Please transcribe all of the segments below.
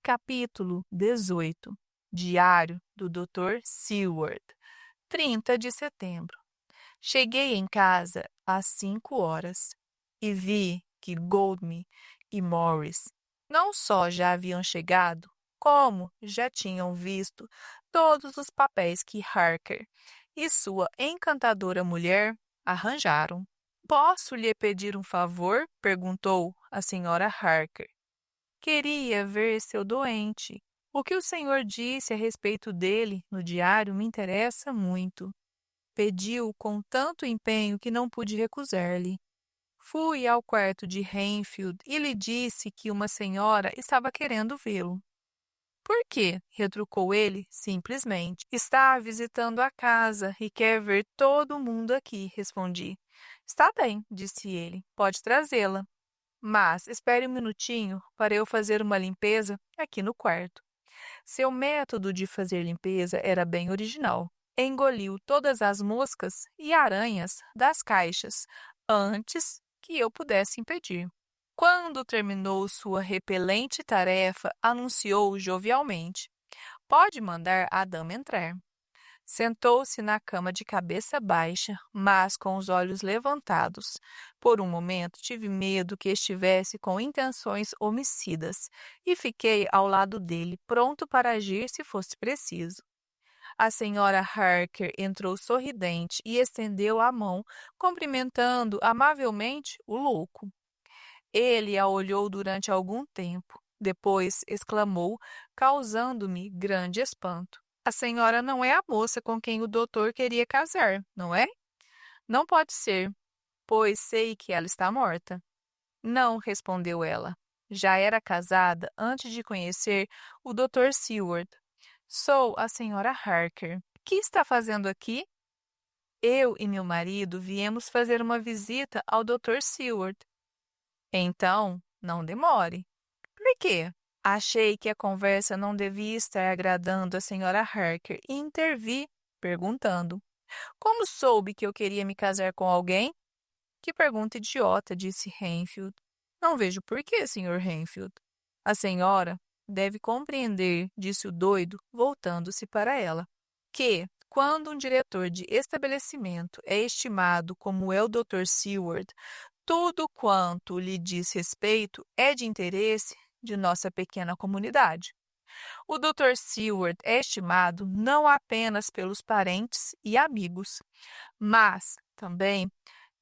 Capítulo 18. Diário do Dr. Seward. 30 de setembro. Cheguei em casa às 5 horas e vi que Goldme e Morris não só já haviam chegado, como já tinham visto todos os papéis que Harker e sua encantadora mulher arranjaram. Posso lhe pedir um favor? Perguntou a senhora Harker. Queria ver seu doente. O que o senhor disse a respeito dele no diário me interessa muito. Pediu com tanto empenho que não pude recusar-lhe. Fui ao quarto de Renfield e lhe disse que uma senhora estava querendo vê-lo. Por quê? Retrucou ele, simplesmente. Está visitando a casa e quer ver todo mundo aqui, respondi. Está bem, disse ele. Pode trazê-la. Mas espere um minutinho para eu fazer uma limpeza aqui no quarto. Seu método de fazer limpeza era bem original. Engoliu todas as moscas e aranhas das caixas antes que eu pudesse impedir. Quando terminou sua repelente tarefa, anunciou jovialmente: Pode mandar a dama entrar. Sentou-se na cama de cabeça baixa, mas com os olhos levantados. Por um momento tive medo que estivesse com intenções homicidas e fiquei ao lado dele, pronto para agir se fosse preciso. A senhora Harker entrou sorridente e estendeu a mão, cumprimentando amavelmente o louco. Ele a olhou durante algum tempo. Depois exclamou, causando-me grande espanto. A senhora não é a moça com quem o doutor queria casar, não é? Não pode ser, pois sei que ela está morta. Não, respondeu ela. Já era casada antes de conhecer o Dr. Seward. Sou a senhora Harker. Que está fazendo aqui? Eu e meu marido viemos fazer uma visita ao Dr. Seward. Então, não demore. Por quê? Achei que a conversa não devia estar agradando a senhora Harker e intervi, perguntando: Como soube que eu queria me casar com alguém? Que pergunta idiota, disse Renfield. Não vejo por que, Sr. Renfield. A senhora deve compreender, disse o doido, voltando-se para ela, que, quando um diretor de estabelecimento é estimado como é o Dr. Seward, tudo quanto lhe diz respeito é de interesse de nossa pequena comunidade. O Dr. Seward é estimado não apenas pelos parentes e amigos, mas também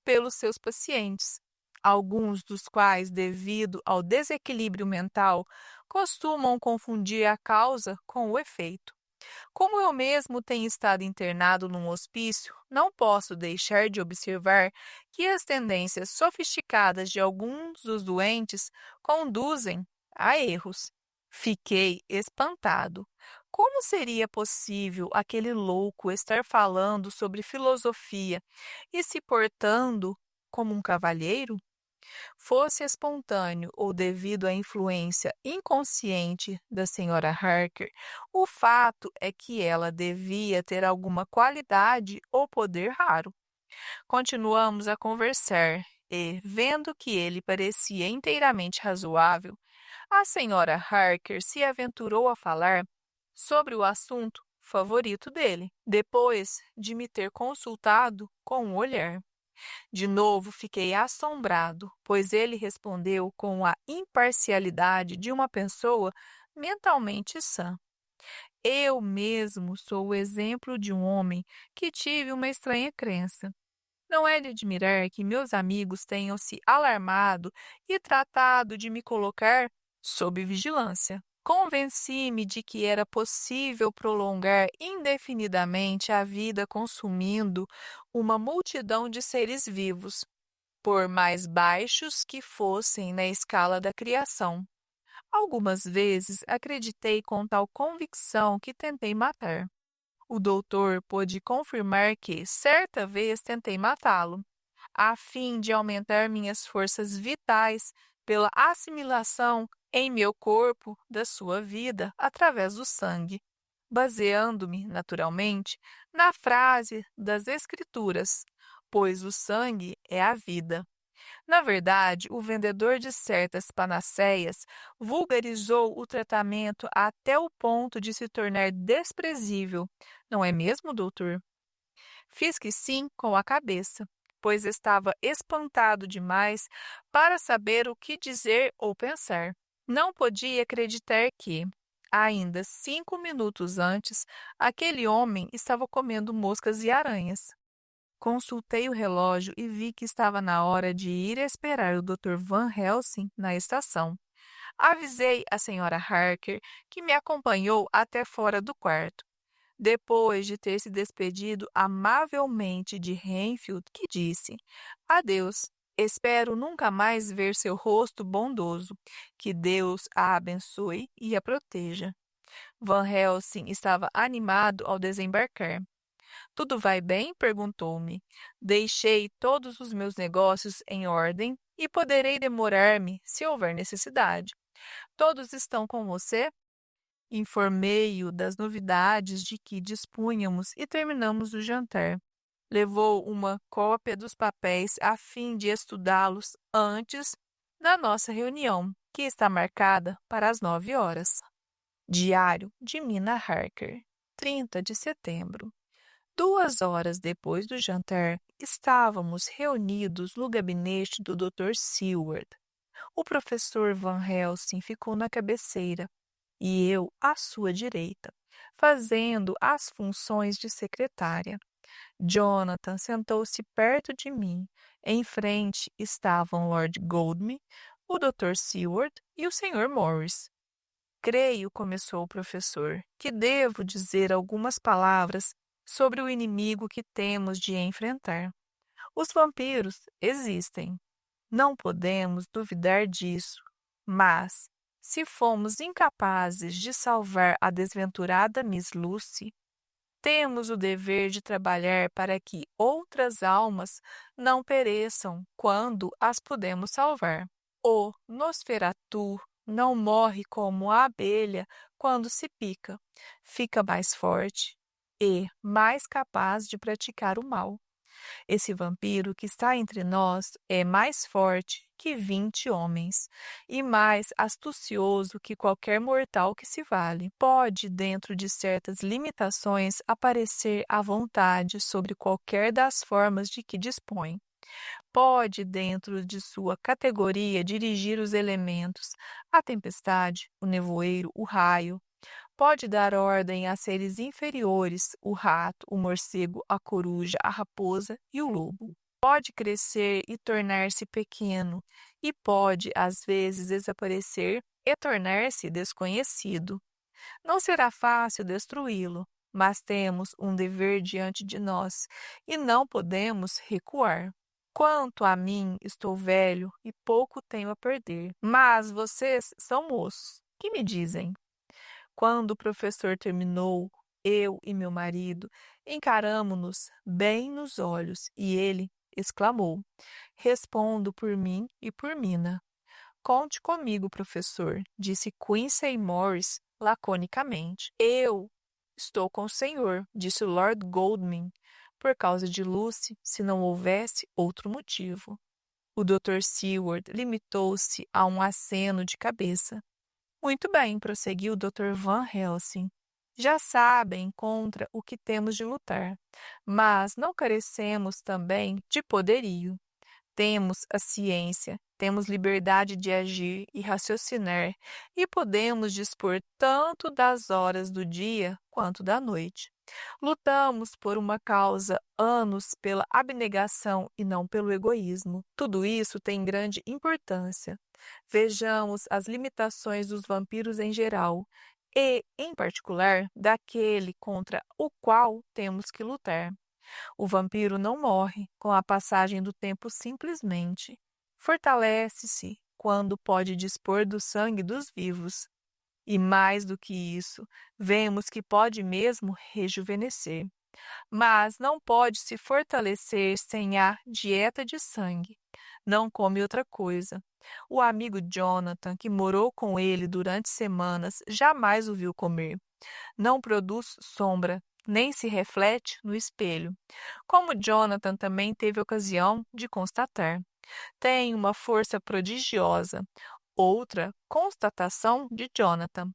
pelos seus pacientes, alguns dos quais, devido ao desequilíbrio mental, costumam confundir a causa com o efeito. Como eu mesmo tenho estado internado num hospício, não posso deixar de observar que as tendências sofisticadas de alguns dos doentes conduzem a erros. Fiquei espantado. Como seria possível aquele louco estar falando sobre filosofia e se portando como um cavalheiro? Fosse espontâneo ou devido à influência inconsciente da senhora Harker, o fato é que ela devia ter alguma qualidade ou poder raro. Continuamos a conversar e, vendo que ele parecia inteiramente razoável, a senhora Harker se aventurou a falar sobre o assunto favorito dele, depois de me ter consultado com um olhar. De novo fiquei assombrado, pois ele respondeu com a imparcialidade de uma pessoa mentalmente sã. Eu mesmo sou o exemplo de um homem que tive uma estranha crença. Não é de admirar que meus amigos tenham se alarmado e tratado de me colocar sob vigilância. Convenci-me de que era possível prolongar indefinidamente a vida consumindo uma multidão de seres vivos, por mais baixos que fossem na escala da criação. Algumas vezes acreditei com tal convicção que tentei matar. O doutor pôde confirmar que, certa vez, tentei matá-lo, a fim de aumentar minhas forças vitais pela assimilação em meu corpo da sua vida através do sangue, baseando-me, naturalmente, na frase das Escrituras, pois o sangue é a vida. Na verdade, o vendedor de certas panaceias vulgarizou o tratamento até o ponto de se tornar desprezível. Não é mesmo, doutor? Fiz que sim com a cabeça, pois estava espantado demais para saber o que dizer ou pensar. Não podia acreditar que, ainda 5 minutos antes, aquele homem estava comendo moscas e aranhas. Consultei o relógio e vi que estava na hora de ir esperar o Dr. Van Helsing na estação. Avisei a senhora Harker, que me acompanhou até fora do quarto. Depois de ter se despedido amavelmente de Renfield, que disse: Adeus, espero nunca mais ver seu rosto bondoso. Que Deus a abençoe e a proteja. Van Helsing estava animado ao desembarcar. Tudo vai bem? Perguntou-me. Deixei todos os meus negócios em ordem e poderei demorar-me se houver necessidade. Todos estão com você? Informei-o das novidades de que dispunhamos e terminamos o jantar. Levou uma cópia dos papéis a fim de estudá-los antes da nossa reunião, que está marcada para as 9 horas. Diário de Mina Harker, 30 de setembro. 2 horas depois do jantar, estávamos reunidos no gabinete do Dr. Seward. O professor Van Helsing ficou na cabeceira e eu à sua direita, fazendo as funções de secretária. Jonathan sentou-se perto de mim. Em frente estavam Lord Goldman, o Dr. Seward e o Sr. Morris. Creio, começou o professor, que devo dizer algumas palavras sobre o inimigo que temos de enfrentar. Os vampiros existem. Não podemos duvidar disso. Mas, se fomos incapazes de salvar a desventurada Miss Lucy, temos o dever de trabalhar para que outras almas não pereçam quando as podemos salvar. O Nosferatu não morre como a abelha quando se pica. Fica mais forte e mais capaz de praticar o mal. Esse vampiro que está entre nós é mais forte que 20 homens e mais astucioso que qualquer mortal que se vale. Pode, dentro de certas limitações, aparecer à vontade sobre qualquer das formas de que dispõe. Pode, dentro de sua categoria, dirigir os elementos, a tempestade, o nevoeiro, o raio. Pode dar ordem a seres inferiores, o rato, o morcego, a coruja, a raposa e o lobo. Pode crescer e tornar-se pequeno, e pode, às vezes, desaparecer e tornar-se desconhecido. Não será fácil destruí-lo, mas temos um dever diante de nós e não podemos recuar. Quanto a mim, estou velho e pouco tenho a perder, mas vocês são moços. Que me dizem? Quando o professor terminou, eu e meu marido encaramo-nos bem nos olhos e ele exclamou: Respondo por mim e por Mina. Conte comigo, professor, disse Quincy Morris laconicamente. Eu estou com o senhor, disse Lord Goldman, por causa de Lucy, se não houvesse outro motivo. O Dr. Seward limitou-se a um aceno de cabeça. Muito bem, prosseguiu o Dr. Van Helsing. Já sabem contra o que temos de lutar, mas não carecemos também de poderio. Temos a ciência, temos liberdade de agir e raciocinar, e podemos dispor tanto das horas do dia quanto da noite. Lutamos por uma causa anos pela abnegação e não pelo egoísmo. Tudo isso tem grande importância. Vejamos as limitações dos vampiros em geral e, em particular, daquele contra o qual temos que lutar. O vampiro não morre com a passagem do tempo simplesmente. Fortalece-se quando pode dispor do sangue dos vivos. E mais do que isso, vemos que pode mesmo rejuvenescer. Mas não pode se fortalecer sem a dieta de sangue. Não come outra coisa. O amigo Jonathan, que morou com ele durante semanas, jamais o viu comer. Não produz sombra, nem se reflete no espelho, como Jonathan também teve ocasião de constatar. Tem uma força prodigiosa. Outra constatação de Jonathan: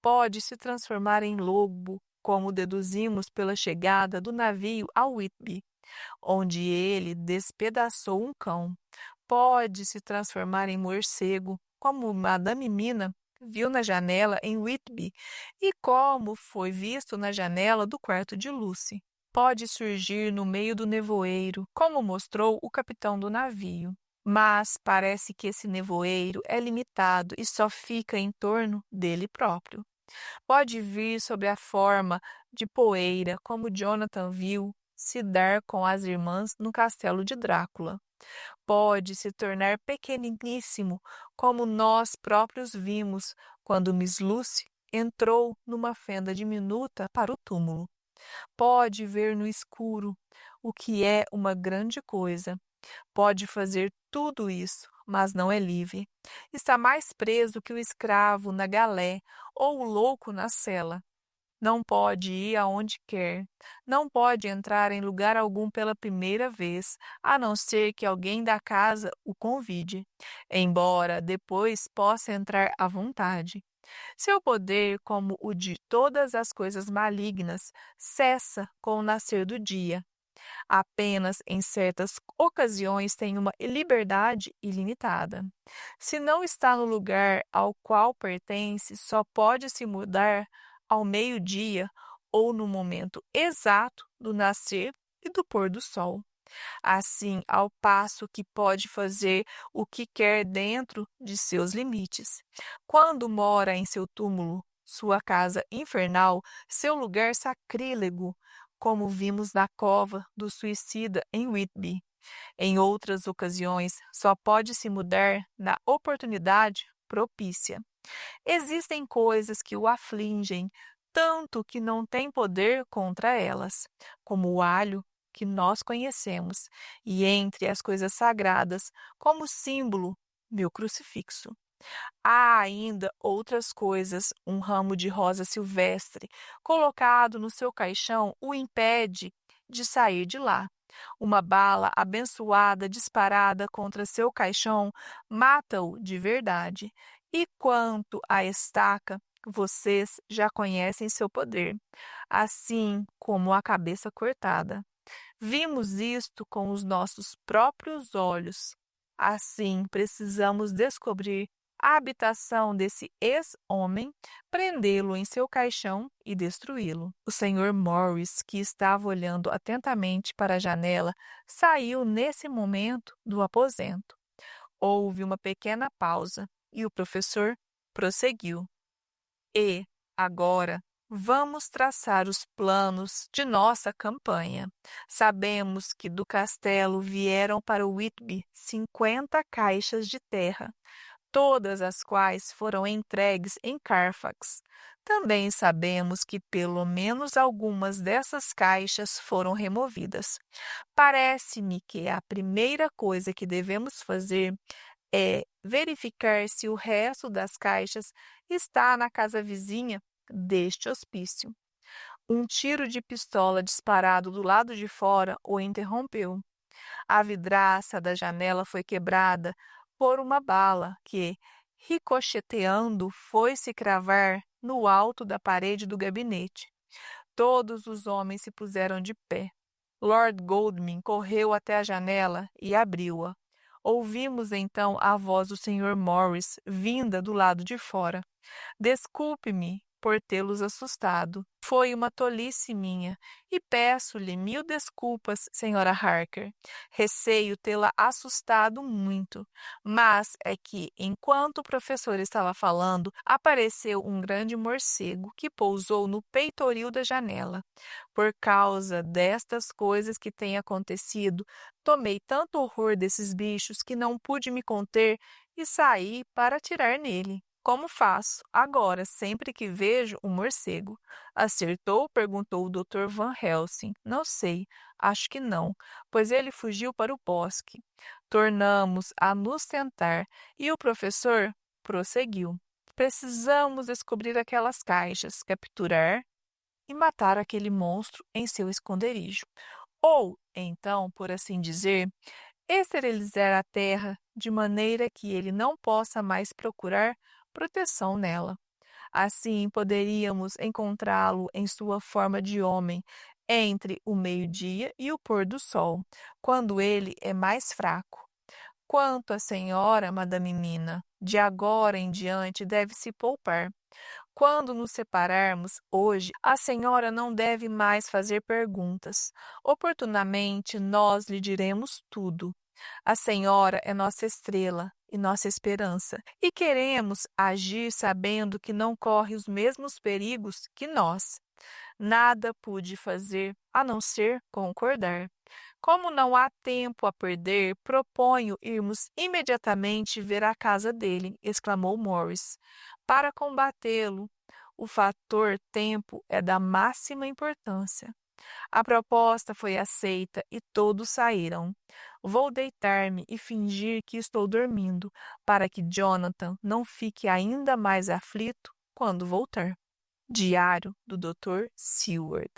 pode se transformar em lobo, como deduzimos pela chegada do navio a Whitby, onde ele despedaçou um cão. Pode se transformar em morcego, como Madame Mina viu na janela em Whitby e como foi visto na janela do quarto de Lucy. Pode surgir no meio do nevoeiro, como mostrou o capitão do navio. Mas parece que esse nevoeiro é limitado e só fica em torno dele próprio. Pode vir sob a forma de poeira, como Jonathan viu se dar com as irmãs no castelo de Drácula. Pode se tornar pequeniníssimo, como nós próprios vimos quando Miss Lucy entrou numa fenda diminuta para o túmulo. Pode ver no escuro, o que é uma grande coisa. Pode fazer tudo isso, mas não é livre. Está mais preso que o escravo na galé ou o louco na cela. Não pode ir aonde quer. Não pode entrar em lugar algum pela primeira vez, a não ser que alguém da casa o convide, embora depois possa entrar à vontade. Seu poder, como o de todas as coisas malignas, cessa com o nascer do dia. Apenas em certas ocasiões tem uma liberdade ilimitada. Se não está no lugar ao qual pertence, só pode se mudar ao meio-dia ou no momento exato do nascer e do pôr do sol. Assim, ao passo que pode fazer o que quer dentro de seus limites. Quando mora em seu túmulo, sua casa infernal, seu lugar sacrílego, como vimos na cova do suicida em Whitby. Em outras ocasiões, só pode se mudar na oportunidade propícia. Existem coisas que o afligem, tanto que não tem poder contra elas, como o alho que nós conhecemos, e entre as coisas sagradas, como símbolo, meu crucifixo. Há ainda outras coisas, um ramo de rosa silvestre colocado no seu caixão o impede de sair de lá. Uma bala abençoada disparada contra seu caixão mata-o de verdade. E quanto à estaca, vocês já conhecem seu poder, assim como a cabeça cortada. Vimos isto com os nossos próprios olhos. Assim, precisamos descobrir a habitação desse ex-homem, prendê-lo em seu caixão e destruí-lo. O Sr. Morris, que estava olhando atentamente para a janela, saiu nesse momento do aposento. Houve uma pequena pausa e o professor prosseguiu. E, agora, vamos traçar os planos de nossa campanha. Sabemos que do castelo vieram para Whitby 50 caixas de terra, todas as quais foram entregues em Carfax. Também sabemos que pelo menos algumas dessas caixas foram removidas. Parece-me que a primeira coisa que devemos fazer é verificar se o resto das caixas está na casa vizinha deste hospício. Um tiro de pistola disparado do lado de fora o interrompeu. A vidraça da janela foi quebrada por uma bala que, ricocheteando, foi se cravar no alto da parede do gabinete. Todos os homens se puseram de pé. Lord Godalming correu até a janela e abriu-a. Ouvimos então a voz do Sr. Morris vinda do lado de fora. Desculpe-me por tê-los assustado. Foi uma tolice minha e peço-lhe 1000 desculpas, Sra. Harker. Receio tê-la assustado muito. Mas é que, enquanto o professor estava falando, apareceu um grande morcego que pousou no peitoril da janela. Por causa destas coisas que têm acontecido, tomei tanto horror desses bichos que não pude me conter e saí para atirar nele. Como faço agora, sempre que vejo um morcego? Acertou? Perguntou o Dr. Van Helsing. Não sei, acho que não, pois ele fugiu para o bosque. Tornamos a nos sentar e o professor prosseguiu. Precisamos descobrir aquelas caixas, capturar e matar aquele monstro em seu esconderijo. Ou, então, por assim dizer, esterilizar a terra de maneira que ele não possa mais procurar proteção nela. Assim, poderíamos encontrá-lo em sua forma de homem entre o meio-dia e o pôr do sol, quando ele é mais fraco. Quanto à senhora, Madame Mina, de agora em diante deve se poupar. Quando nos separarmos hoje, a senhora não deve mais fazer perguntas. Oportunamente nós lhe diremos tudo. A senhora é nossa estrela e nossa esperança, e queremos agir sabendo que não corre os mesmos perigos que nós. Nada pude fazer a não ser concordar. Como não há tempo a perder, proponho irmos imediatamente ver a casa dele, exclamou Morris. Para combatê-lo, o fator tempo é da máxima importância. A proposta foi aceita e todos saíram. Vou deitar-me e fingir que estou dormindo, para que Jonathan não fique ainda mais aflito quando voltar. Diário do Dr. Seward,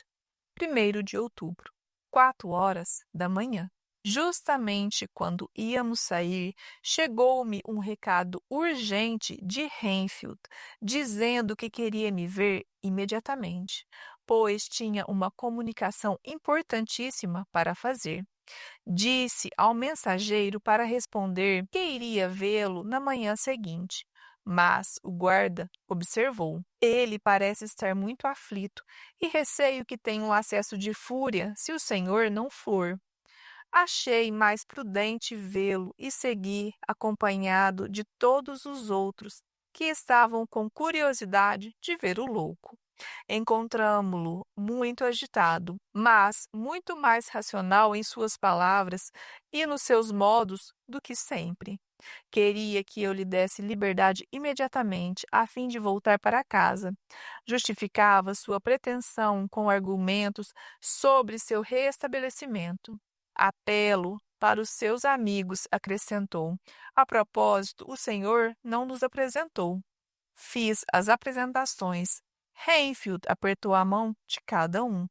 1º de outubro, 4 horas da manhã. Justamente quando íamos sair, chegou-me um recado urgente de Renfield, dizendo que queria me ver imediatamente, pois tinha uma comunicação importantíssima para fazer. Disse ao mensageiro para responder que iria vê-lo na manhã seguinte. Mas o guarda observou. Ele parece estar muito aflito e receio que tenha um acesso de fúria se o senhor não for. Achei mais prudente vê-lo e segui acompanhado de todos os outros que estavam com curiosidade de ver o louco. Encontramo-lo muito agitado, mas muito mais racional em suas palavras e nos seus modos do que sempre. Queria que eu lhe desse liberdade imediatamente, a fim de voltar para casa. Justificava sua pretensão com argumentos sobre seu restabelecimento. Apelo para os seus amigos, acrescentou. A propósito, o senhor não nos apresentou. Fiz as apresentações. Renfield apertou a mão de cada um.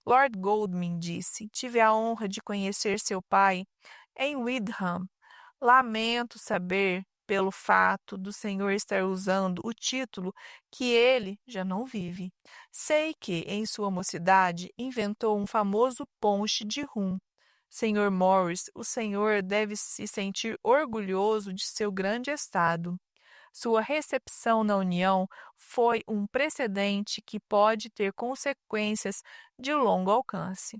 Lord Godalming disse: tive a honra de conhecer seu pai em Windham. Lamento saber, pelo fato do senhor estar usando o título, que ele já não vive. Sei que, em sua mocidade, inventou um famoso ponche de rum. Senhor Morris, o senhor deve se sentir orgulhoso de seu grande estado. Sua recepção na União foi um precedente que pode ter consequências de longo alcance.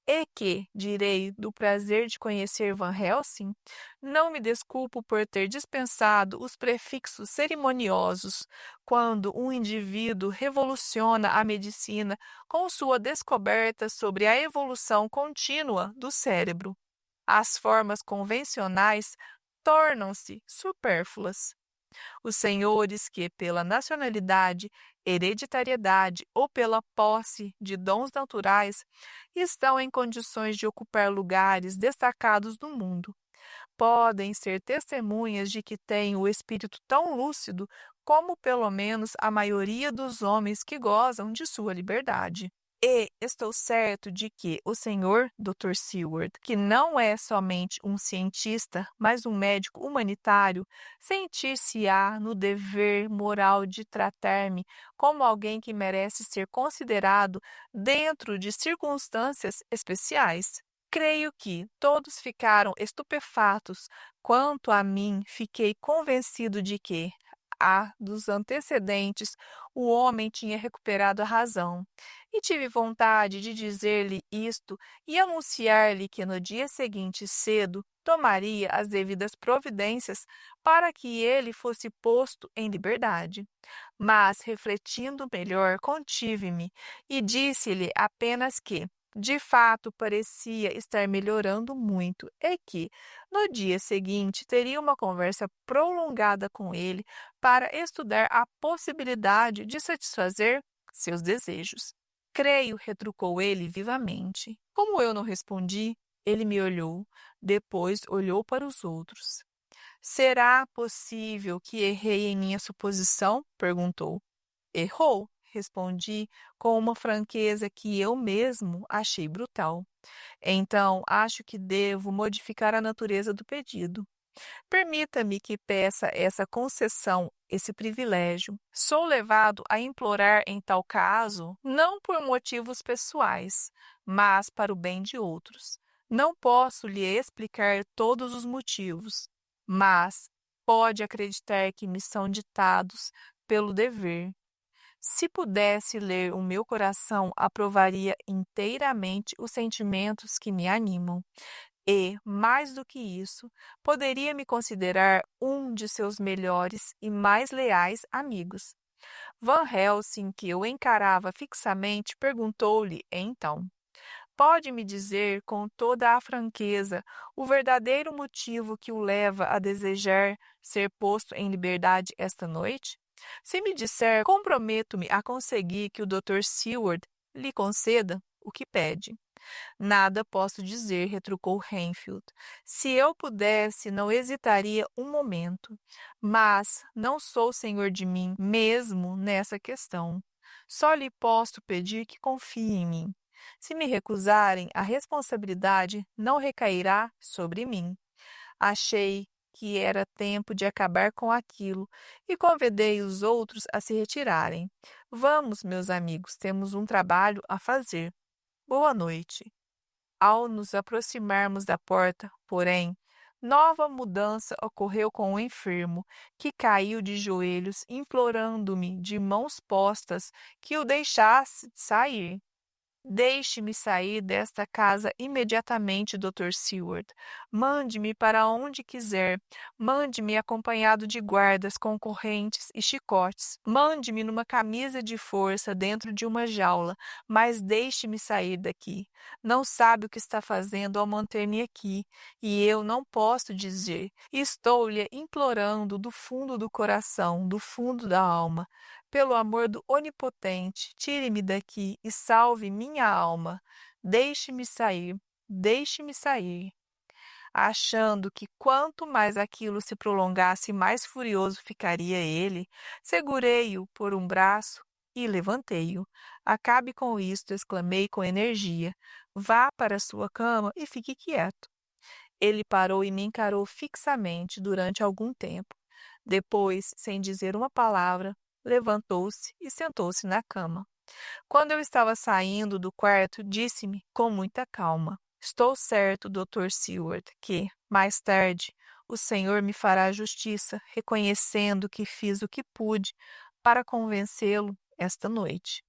E que, direi, do prazer de conhecer Van Helsing, não me desculpo por ter dispensado os prefixos cerimoniosos quando um indivíduo revoluciona a medicina com sua descoberta sobre a evolução contínua do cérebro. As formas convencionais tornam-se supérfluas. Os senhores que, pela nacionalidade, hereditariedade ou pela posse de dons naturais, estão em condições de ocupar lugares destacados no mundo, podem ser testemunhas de que têm o espírito tão lúcido como, pelo menos, a maioria dos homens que gozam de sua liberdade. E estou certo de que o senhor Dr. Seward, que não é somente um cientista, mas um médico humanitário, sentir-se-á no dever moral de tratar-me como alguém que merece ser considerado dentro de circunstâncias especiais. Creio que todos ficaram estupefatos. Quanto a mim, fiquei convencido de que, dos antecedentes, o homem tinha recuperado a razão. E tive vontade de dizer-lhe isto e anunciar-lhe que no dia seguinte cedo tomaria as devidas providências para que ele fosse posto em liberdade. Mas, refletindo melhor, contive-me e disse-lhe apenas que, de fato, parecia estar melhorando muito e que, no dia seguinte, teria uma conversa prolongada com ele para estudar a possibilidade de satisfazer seus desejos. Creio, retrucou ele vivamente. Como eu não respondi, ele me olhou, depois olhou para os outros. Será possível que errei em minha suposição? Perguntou. Errou, respondi com uma franqueza que eu mesmo achei brutal. Então, acho que devo modificar a natureza do pedido. Permita-me que peça essa concessão, esse privilégio. Sou levado a implorar em tal caso, não por motivos pessoais, mas para o bem de outros. Não posso lhe explicar todos os motivos, mas pode acreditar que me são ditados pelo dever. Se pudesse ler o meu coração, aprovaria inteiramente os sentimentos que me animam. E, mais do que isso, poderia me considerar um de seus melhores e mais leais amigos. Van Helsing, que o encarava fixamente, perguntou-lhe então: Pode me dizer com toda a franqueza o verdadeiro motivo que o leva a desejar ser posto em liberdade esta noite? Se me disser, comprometo-me a conseguir que o Dr. Seward lhe conceda o que pede. Nada posso dizer, retrucou Renfield. Se eu pudesse, não hesitaria um momento. Mas não sou senhor de mim, mesmo nessa questão. Só lhe posso pedir que confie em mim. Se me recusarem, a responsabilidade não recairá sobre mim. Achei que era tempo de acabar com aquilo e convidei os outros a se retirarem. Vamos, meus amigos, temos um trabalho a fazer. Boa noite. Ao nos aproximarmos da porta, porém, nova mudança ocorreu com o enfermo, que caiu de joelhos, implorando-me de mãos postas que o deixasse sair. Deixe-me sair desta casa imediatamente, Dr. Seward. Mande-me para onde quiser. Mande-me acompanhado de guardas com correntes e chicotes. Mande-me numa camisa de força dentro de uma jaula, mas deixe-me sair daqui. Não sabe o que está fazendo ao manter-me aqui, e eu não posso dizer. Estou-lhe implorando do fundo do coração, do fundo da alma. Pelo amor do Onipotente, tire-me daqui e salve minha alma. Deixe-me sair, deixe-me sair. Achando que quanto mais aquilo se prolongasse, mais furioso ficaria ele, segurei-o por um braço e levantei-o. Acabe com isto, exclamei com energia. Vá para sua cama e fique quieto. Ele parou e me encarou fixamente durante algum tempo. Depois, sem dizer uma palavra, levantou-se e sentou-se na cama. Quando eu estava saindo do quarto, disse-me com muita calma: Estou certo, Dr. Seward, que, mais tarde, o Senhor me fará justiça, reconhecendo que fiz o que pude para convencê-lo esta noite.